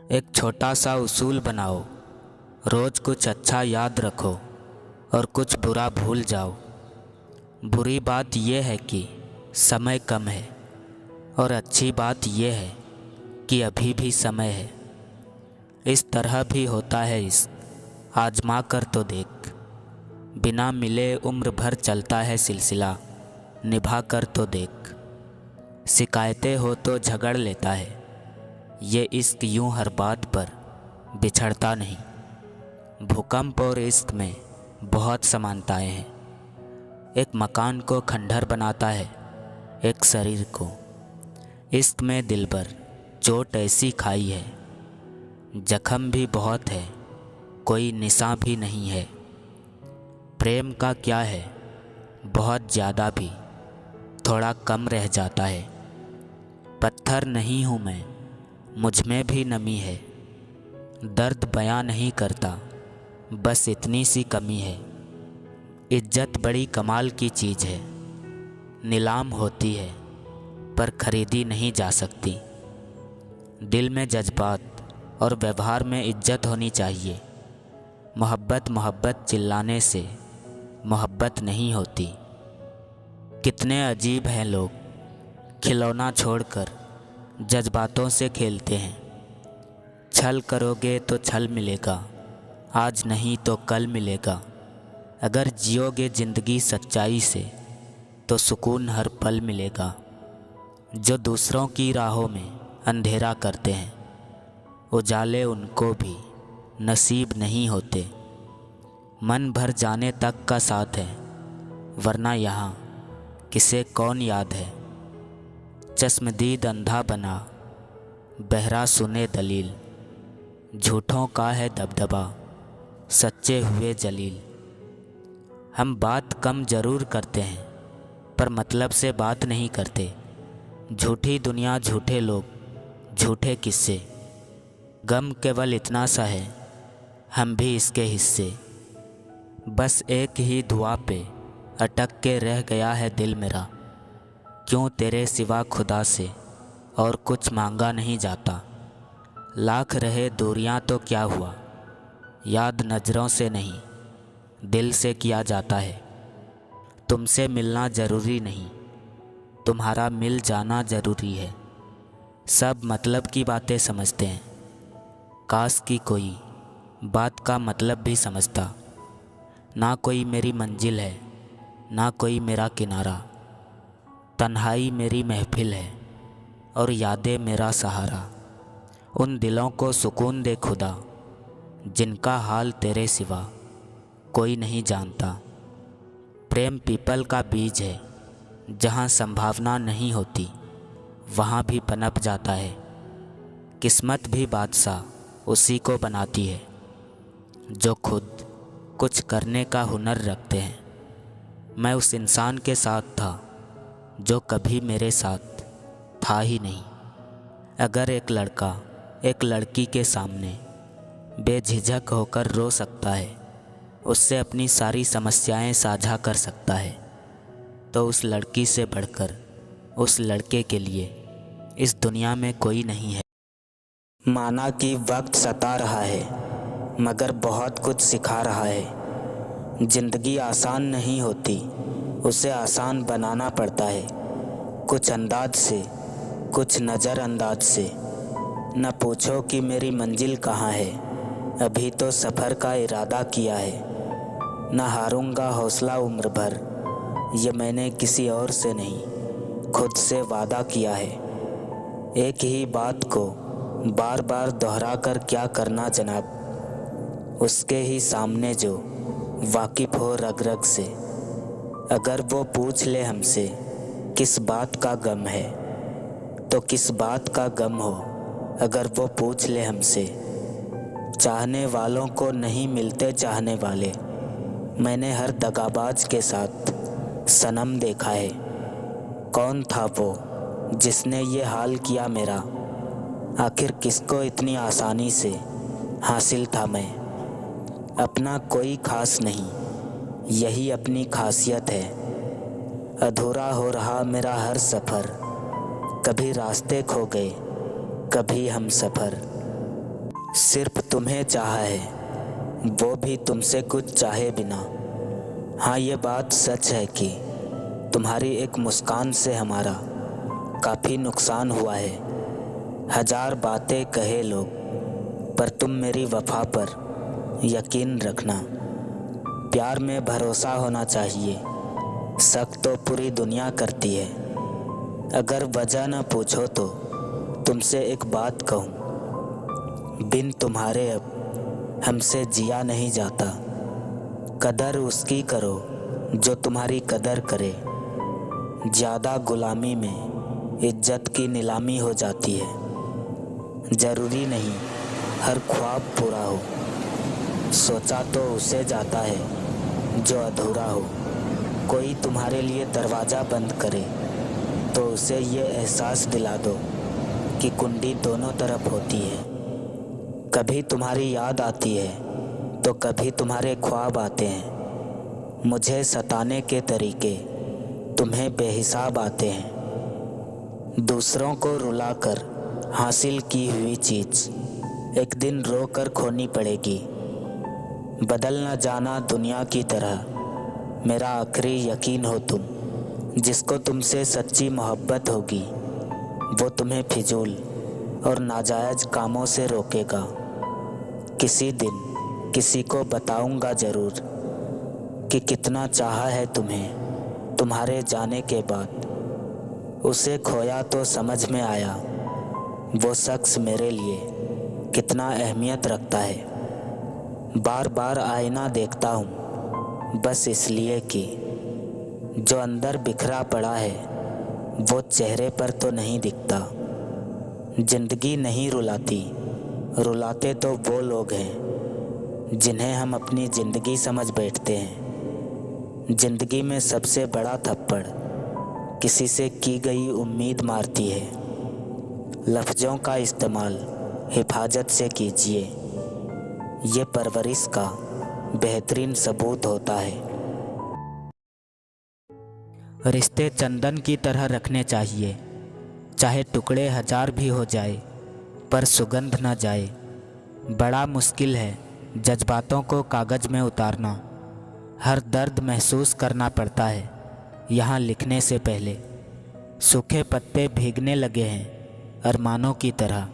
एक छोटा सा उसूल बनाओ, रोज़ कुछ अच्छा याद रखो और कुछ बुरा भूल जाओ। बुरी बात यह है कि समय कम है और अच्छी बात यह है कि अभी भी समय है। इस तरह भी होता है इश्क, आजमा कर तो देख। बिना मिले उम्र भर चलता है सिलसिला, निभा कर तो देख। शिकायतें हो तो झगड़ लेता है, ये इश्क यूं हर बात पर बिछड़ता नहीं। भूकंप और इश्क में बहुत समानताएं हैं। एक मकान को खंडहर बनाता है, एक शरीर को। इश्क में दिलबर चोट ऐसी खाई है, जख्म भी बहुत है, कोई निशान भी नहीं है। प्रेम का क्या है, बहुत ज़्यादा भी थोड़ा कम रह जाता है। पत्थर नहीं हूँ मैं, मुझ में भी नमी है। दर्द बयां नहीं करता, बस इतनी सी कमी है। इज्जत बड़ी कमाल की चीज़ है, नीलाम होती है पर खरीदी नहीं जा सकती। दिल में जज्बात और व्यवहार में इज्जत होनी चाहिए। मोहब्बत मोहब्बत चिल्लाने से मोहब्बत नहीं होती। कितने अजीब हैं लोग, खिलौना छोड़कर जज्बातों से खेलते हैं। छल करोगे तो छल मिलेगा, आज नहीं तो कल मिलेगा। अगर जियोगे ज़िंदगी सच्चाई से तो सुकून हर पल मिलेगा। जो दूसरों की राहों में अंधेरा करते हैं, उजाले उनको भी नसीब नहीं होते। मन भर जाने तक का साथ है, वरना यहाँ किसे कौन याद है। चश्मदीद अंधा बना, बहरा सुने दलील। झूठों का है दबदबा, सच्चे हुए जलील। हम बात कम ज़रूर करते हैं, पर मतलब से बात नहीं करते। झूठी दुनिया, झूठे लोग, झूठे किस्से। गम केवल इतना सा है, हम भी इसके हिस्से। बस एक ही दुआ पे अटक के रह गया है दिल मेरा। क्यों तेरे सिवा खुदा से और कुछ मांगा नहीं जाता। लाख रहे दूरियां तो क्या हुआ, याद नज़रों से नहीं दिल से किया जाता है। तुमसे मिलना ज़रूरी नहीं, तुम्हारा मिल जाना ज़रूरी है। सब मतलब की बातें समझते हैं, काश की कोई बात का मतलब भी समझता। ना कोई मेरी मंजिल है, ना कोई मेरा किनारा। तन्हाई मेरी महफिल है और यादें मेरा सहारा। उन दिलों को सुकून दे खुदा, जिनका हाल तेरे सिवा कोई नहीं जानता। प्रेम पीपल का बीज है, जहाँ संभावना नहीं होती वहाँ भी पनप जाता है। किस्मत भी बादशाह उसी को बनाती है, जो खुद कुछ करने का हुनर रखते हैं। मैं उस इंसान के साथ था जो कभी मेरे साथ था ही नहीं। अगर एक लड़का एक लड़की के सामने बेझिझक होकर रो सकता है, उससे अपनी सारी समस्याएं साझा कर सकता है, तो उस लड़की से बढ़कर उस लड़के के लिए इस दुनिया में कोई नहीं है। माना कि वक्त सता रहा है, मगर बहुत कुछ सिखा रहा है। ज़िंदगी आसान नहीं होती, उसे आसान बनाना पड़ता है। कुछ अंदाज से, कुछ नज़रअंदाज से। न पूछो कि मेरी मंजिल कहाँ है, अभी तो सफ़र का इरादा किया है। न हारूंगा हौसला उम्र भर, ये मैंने किसी और से नहीं खुद से वादा किया है। एक ही बात को बार बार दोहरा कर क्या करना जनाब, उसके ही सामने जो वाकिफ़ हो रग रग से। अगर वो पूछ ले हमसे किस बात का गम है, तो किस बात का गम हो अगर वो पूछ ले हमसे। चाहने वालों को नहीं मिलते चाहने वाले, मैंने हर दगाबाज के साथ सनम देखा है। कौन था वो जिसने ये हाल किया मेरा, आखिर किसको इतनी आसानी से हासिल था मैं। अपना कोई खास नहीं, यही अपनी खासियत है। अधूरा हो रहा मेरा हर सफ़र, कभी रास्ते खो गए, कभी हम सफ़र। सिर्फ तुम्हें चाहा है, वो भी तुमसे कुछ चाहे बिना। हाँ, ये बात सच है कि तुम्हारी एक मुस्कान से हमारा काफ़ी नुकसान हुआ है। हजार बातें कहे लोग, पर तुम मेरी वफा पर यकीन रखना। प्यार में भरोसा होना चाहिए, शक तो पूरी दुनिया करती है। अगर वजह न पूछो तो तुमसे एक बात कहूँ, बिन तुम्हारे अब हमसे जिया नहीं जाता। कदर उसकी करो जो तुम्हारी कदर करे। ज़्यादा गुलामी में इज्जत की नीलामी हो जाती है। ज़रूरी नहीं हर ख्वाब पूरा हो, सोचा तो उसे जाता है जो अधूरा हो। कोई तुम्हारे लिए दरवाज़ा बंद करे तो उसे ये एहसास दिला दो कि कुंडी दोनों तरफ होती है। कभी तुम्हारी याद आती है तो कभी तुम्हारे ख्वाब आते हैं। मुझे सताने के तरीके तुम्हें बेहिसाब आते हैं। दूसरों को रुलाकर हासिल की हुई चीज़ एक दिन रो कर खोनी पड़ेगी। बदल न जाना दुनिया की तरह मेरा आखिरी यकीन हो तुम। जिसको तुमसे सच्ची मोहब्बत होगी वो तुम्हें फिजूल और नाजायज़ कामों से रोकेगा। किसी दिन किसी को बताऊंगा ज़रूर कि कितना चाहा है तुम्हें तुम्हारे जाने के बाद। उसे खोया तो समझ में आया वो शख्स मेरे लिए कितना अहमियत रखता है। बार बार आईना देखता हूँ बस इसलिए कि जो अंदर बिखरा पड़ा है वो चेहरे पर तो नहीं दिखता। जिंदगी नहीं रुलाती, रुलाते तो वो लोग हैं जिन्हें हम अपनी ज़िंदगी समझ बैठते हैं। ज़िंदगी में सबसे बड़ा थप्पड़ किसी से की गई उम्मीद मारती है। लफ्ज़ों का इस्तेमाल हिफाजत से कीजिए, ये परवरिश का बेहतरीन सबूत होता है। रिश्ते चंदन की तरह रखने चाहिए, चाहे टुकड़े हजार भी हो जाए पर सुगंध न जाए। बड़ा मुश्किल है जज्बातों को कागज़ में उतारना। हर दर्द महसूस करना पड़ता है यहाँ लिखने से पहले। सूखे पत्ते भीगने लगे हैं अरमानों की तरह।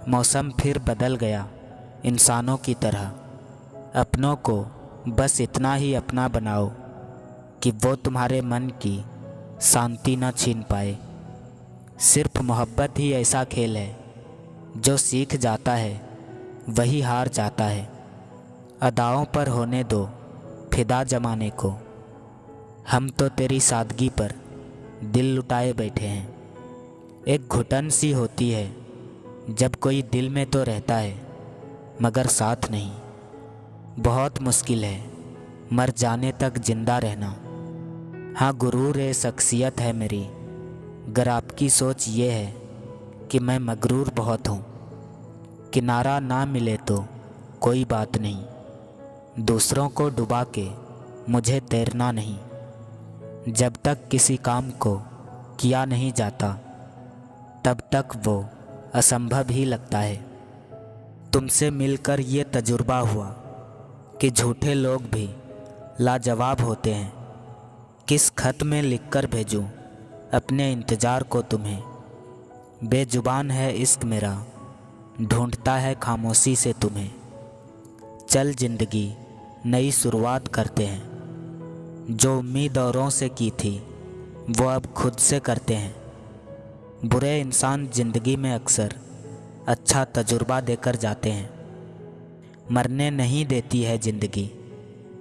मौसम फिर बदल गया इंसानों की तरह। अपनों को बस इतना ही अपना बनाओ कि वो तुम्हारे मन की शांति न छीन पाए। सिर्फ मोहब्बत ही ऐसा खेल है जो सीख जाता है वही हार जाता है। अदाओं पर होने दो फिदा जमाने को, हम तो तेरी सादगी पर दिल लुटाए बैठे हैं। एक घुटन सी होती है जब कोई दिल में तो रहता है मगर साथ नहीं। बहुत मुश्किल है मर जाने तक जिंदा रहना। हाँ, गुरूर ए शख्सियत है मेरी, गर आपकी सोच ये है कि मैं मगरूर बहुत हूँ। किनारा ना मिले तो कोई बात नहीं, दूसरों को डुबा के मुझे तैरना नहीं। जब तक किसी काम को किया नहीं जाता तब तक वो असंभव ही लगता है। तुमसे मिलकर ये तजुर्बा हुआ कि झूठे लोग भी लाजवाब होते हैं। किस खत में लिखकर भेजूं अपने इंतज़ार को तुम्हें। बेजुबान है इश्क मेरा, ढूंढता है खामोशी से तुम्हें। चल जिंदगी नई शुरुआत करते हैं, जो उम्मीद औरों से की थी वो अब खुद से करते हैं। बुरे इंसान ज़िंदगी में अक्सर अच्छा तजुर्बा देकर जाते हैं। मरने नहीं देती है ज़िंदगी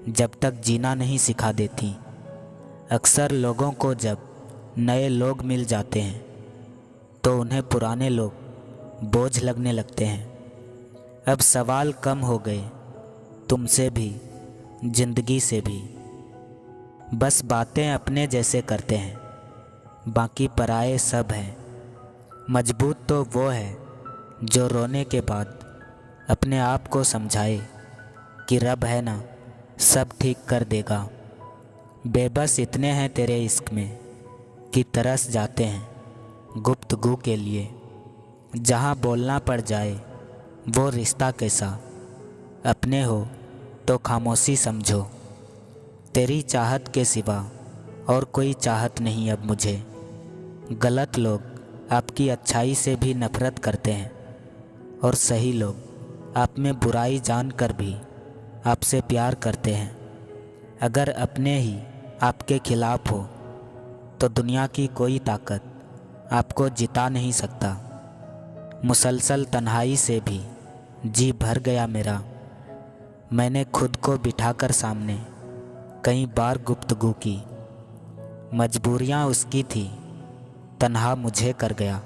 जब तक जीना नहीं सिखा देती। अक्सर लोगों को जब नए लोग मिल जाते हैं तो उन्हें पुराने लोग बोझ लगने लगते हैं। अब सवाल कम हो गए तुमसे भी जिंदगी से भी। बस बातें अपने जैसे करते हैं, बाकी पराये सब हैं। मजबूत तो वो है जो रोने के बाद अपने आप को समझाए कि रब है ना, सब ठीक कर देगा। बेबस इतने हैं तेरे इश्क में कि तरस जाते हैं गुफ्तगू के लिए। जहाँ बोलना पड़ जाए वो रिश्ता कैसा, अपने हो तो खामोशी समझो। तेरी चाहत के सिवा और कोई चाहत नहीं अब मुझे। गलत लोग आपकी अच्छाई से भी नफरत करते हैं और सही लोग आप में बुराई जानकर भी आपसे प्यार करते हैं। अगर अपने ही आपके खिलाफ हो तो दुनिया की कोई ताकत आपको जिता नहीं सकता। मुसलसल तन्हाई से भी जी भर गया मेरा। मैंने खुद को बिठाकर सामने कई बार गुफ्तगू की। मजबूरियाँ उसकी थी, तन्हा मुझे कर गया।